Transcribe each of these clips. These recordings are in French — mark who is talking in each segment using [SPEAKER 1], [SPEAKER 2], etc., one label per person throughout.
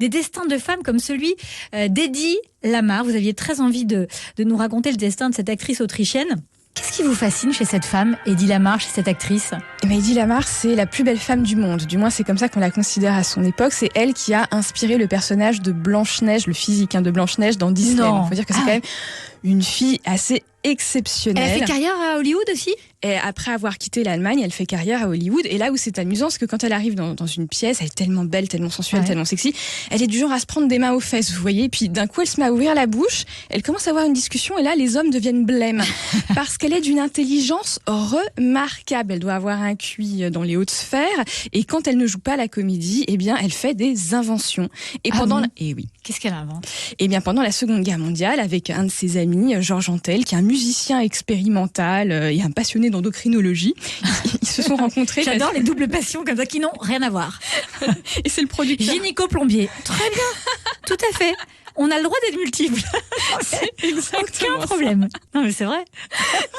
[SPEAKER 1] des destins de femmes comme celui d'Eddie Lamar. Vous aviez très envie de nous raconter le destin de cette actrice autrichienne. Qu'est-ce qui vous fascine chez cette femme, Eddie Lamar, chez cette actrice ?
[SPEAKER 2] Eddie Lamar, c'est la plus belle femme du monde. Du moins, c'est comme ça qu'on la considère à son époque. C'est elle qui a inspiré le personnage de Blanche-Neige, le physique de Blanche-Neige dans Disney. Il faut dire que c'est quand même une fille assez exceptionnelle.
[SPEAKER 1] Elle a fait carrière à Hollywood aussi ?
[SPEAKER 2] Et après avoir quitté l'Allemagne, elle fait carrière à Hollywood. Et là où c'est amusant, c'est que quand elle arrive dans une pièce, elle est tellement belle, tellement sensuelle, tellement sexy. Elle est du genre à se prendre des mains aux fesses, vous voyez. Puis d'un coup, elle se met à ouvrir la bouche. Elle commence à avoir une discussion. Et là, les hommes deviennent blêmes. Parce qu'elle est d'une intelligence remarquable. Elle doit avoir un QI dans les hautes sphères. Et quand elle ne joue pas la comédie, eh bien, elle fait des inventions. Et
[SPEAKER 1] Et oui. Qu'est-ce qu'elle invente ?
[SPEAKER 2] Eh bien, pendant la Seconde Guerre mondiale, avec un de ses amis, Georges Antel, qui est un musicien expérimental et un passionné d'endocrinologie, ils se sont rencontrés.
[SPEAKER 1] J'adore les doubles passions comme ça qui n'ont rien à voir.
[SPEAKER 2] Et c'est le producteur.
[SPEAKER 1] Gynéco-plombier. Très bien. Tout à fait. On a le droit d'être multiples.
[SPEAKER 2] C'est exactement
[SPEAKER 1] aucun problème. Non, mais c'est vrai.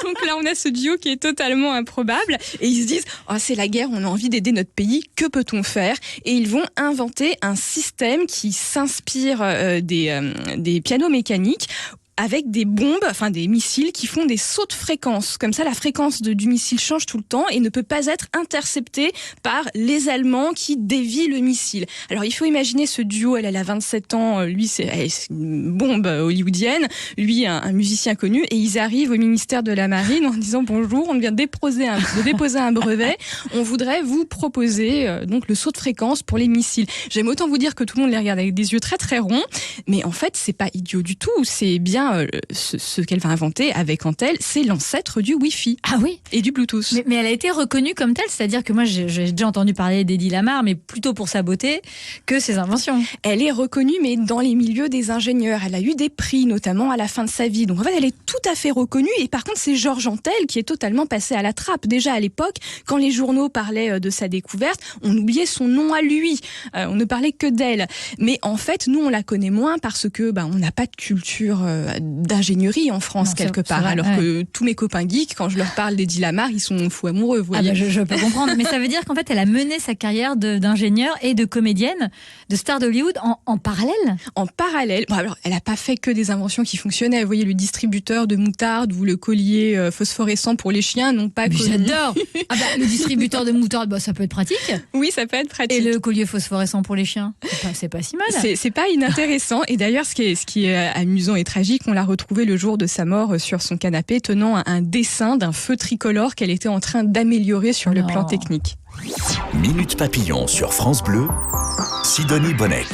[SPEAKER 2] Donc là, on a ce duo qui est totalement improbable. Et ils se disent, c'est la guerre, on a envie d'aider notre pays. Que peut-on faire ? Et ils vont inventer un système qui s'inspire des pianos mécaniques, avec des bombes, des missiles qui font des sauts de fréquence. Comme ça, la fréquence du missile change tout le temps et ne peut pas être interceptée par les Allemands qui dévient le missile. Alors, il faut imaginer ce duo. Elle a 27 ans. Lui, c'est une bombe hollywoodienne. Lui, un musicien connu. Et ils arrivent au ministère de la Marine en disant « Bonjour, on vient de déposer un brevet. On voudrait vous proposer donc le saut de fréquence pour les missiles. » J'aime autant vous dire que tout le monde les regarde avec des yeux très, très ronds. Mais en fait, c'est pas idiot du tout. C'est bien ce qu'elle va inventer avec Antel, c'est l'ancêtre du Wi-Fi.
[SPEAKER 1] Ah oui ?
[SPEAKER 2] Et du Bluetooth.
[SPEAKER 1] Mais elle a été reconnue comme telle, c'est-à-dire que moi j'ai déjà entendu parler d'Eddie Lamar, mais plutôt pour sa beauté que ses inventions.
[SPEAKER 2] Elle est reconnue, mais dans les milieux des ingénieurs. Elle a eu des prix, notamment à la fin de sa vie. Donc en fait, elle est tout à fait reconnue. Et par contre, c'est Georges Antel qui est totalement passé à la trappe. Déjà à l'époque, quand les journaux parlaient de sa découverte, on oubliait son nom à lui. On ne parlait que d'elle. Mais en fait, nous, on la connaît moins parce que on n'a pas de culture d'ingénierie en France, quelque part. Vrai, alors que tous mes copains geeks, quand je leur parle d'Eddie Lamar, ils sont fous amoureux, vous voyez.
[SPEAKER 1] Je peux comprendre. Mais ça veut dire qu'en fait, elle a mené sa carrière d'ingénieure et de comédienne, de star d'Hollywood en parallèle ?
[SPEAKER 2] En parallèle. Alors, elle n'a pas fait que des inventions qui fonctionnaient. Vous voyez, le distributeur de moutarde ou le collier phosphorescent pour les chiens n'ont pas...
[SPEAKER 1] J'adore. Le distributeur de moutarde, ça peut être pratique.
[SPEAKER 2] Oui, ça peut être pratique.
[SPEAKER 1] Et le collier phosphorescent pour les chiens, c'est pas si mal.
[SPEAKER 2] C'est pas inintéressant. Et d'ailleurs, ce qui est amusant et tragique, on l'a retrouvé le jour de sa mort sur son canapé, tenant un dessin d'un feu tricolore qu'elle était en train d'améliorer sur le plan technique.
[SPEAKER 3] Minute Papillon sur France Bleu, Sidonie Bonnec.